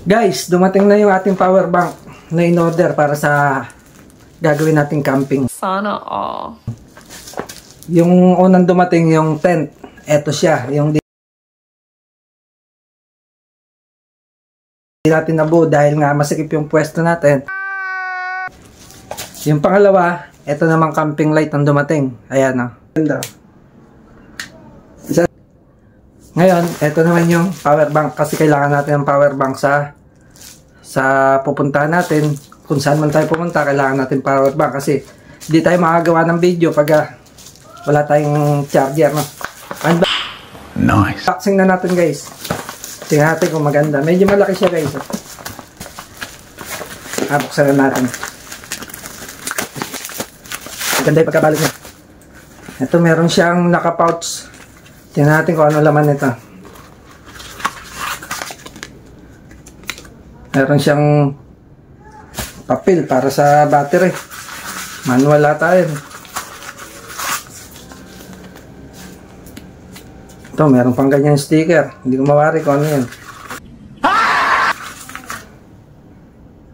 Guys, dumating na yung ating power bank na in-order para sa gagawin nating camping. Sana all. Yung unang dumating yung tent. Eto siya, yung di natin nabuo dahil nga masikip yung pwesto natin. Yung pangalawa, eto namang camping light ang dumating. Ayan o. Ngayon, eto naman yung power bank kasi kailangan natin ng power bank sa pupuntahan natin. Kung saan man tayo pumunta, kailangan natin power bank kasi hindi tayo makagawa ng video pag wala tayong charger, no? Nice. Unboxing na natin, guys. Tingnan natin kung maganda. Medyo malaki siya, guys. Buksan na natin. Maganda yung pagkabalot niya. Ito, meron siyang naka-pouch. Tingnan natin kung ano laman nito. Meron siyang papel para sa battery. Manual ata yun. Ito, meron pang ganyan sticker. Hindi ko mawari kung ano yun.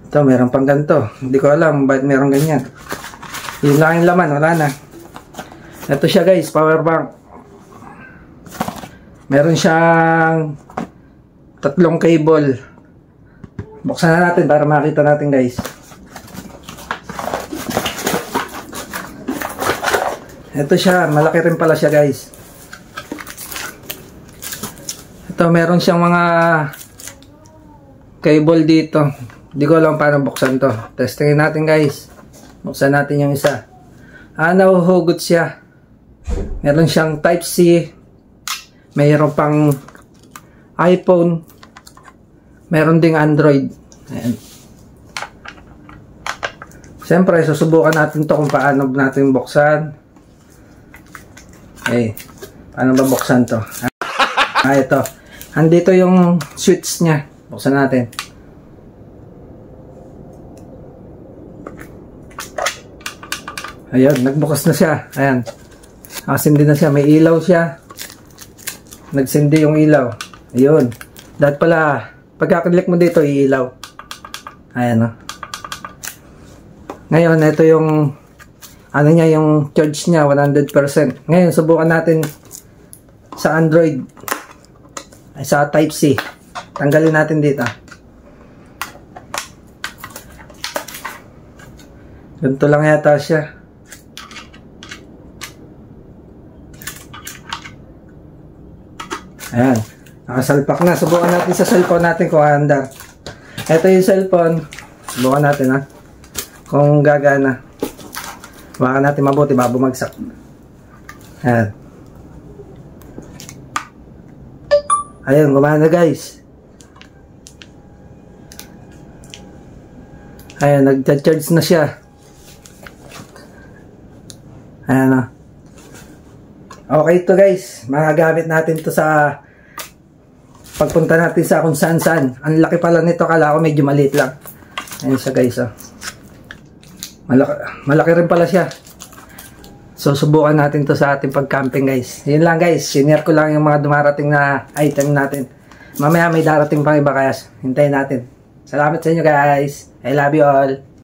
Ito, meron pang ganito. Hindi ko alam bakit meron ganyan. Yun lang yung laman. Wala na. Ito siya, guys. Power bank. Meron siyang 3 cable. Buksan na natin para makita natin, guys. Ito siya. Malaki rin pala siya, guys. Ito, meron siyang mga cable dito. Hindi ko alam paano buksan to. Testingin natin, guys. Buksan natin yung isa. Nahuhugot siya. Meron siyang Type-C. Mayroon pang iPhone. Meron ding Android. Ayan. Siyempre, susubukan natin to kung paano natin buksan. Okay. Paano ba buksan to? Ito. Andito yung switch niya. Buksan natin. Ayan. Nagbukas na siya. Ayan. Nakasindi na siya. May ilaw siya. Nagsindi yung ilaw. Ayun. Dahil pala, pagkaklik mo dito, iilaw. Ayan, o. Ngayon, ito yung ano niya, yung charge niya, 100%. Ngayon, subukan natin sa Android. Ay, sa Type-C. Tanggalin natin dito. Ganito lang yata siya. Ayan. Nakasalpak na. Subukan natin sa cellphone natin kung handa. Ito yung cellphone. Subukan natin, ha. Kung gagana. Baka natin mabuti. Baka bumagsak. Ayan. Ayan. Gumana, guys. Ayan. Nag-charge na siya. Ayan, ha. Okay to, guys. Magagamit natin to sa pagpunta natin sa kung saan. Ang laki pala nito. Kala ko medyo maliit lang. Ayan siya, guys. Oh. Malaki rin pala siya. So, subukan natin to sa ating pag-camping, guys. Yun lang, guys. Sinare ko lang yung mga dumarating na item natin. Mamaya may darating pang iba, kaya hintayin natin. Salamat sa inyo, guys. I love you all.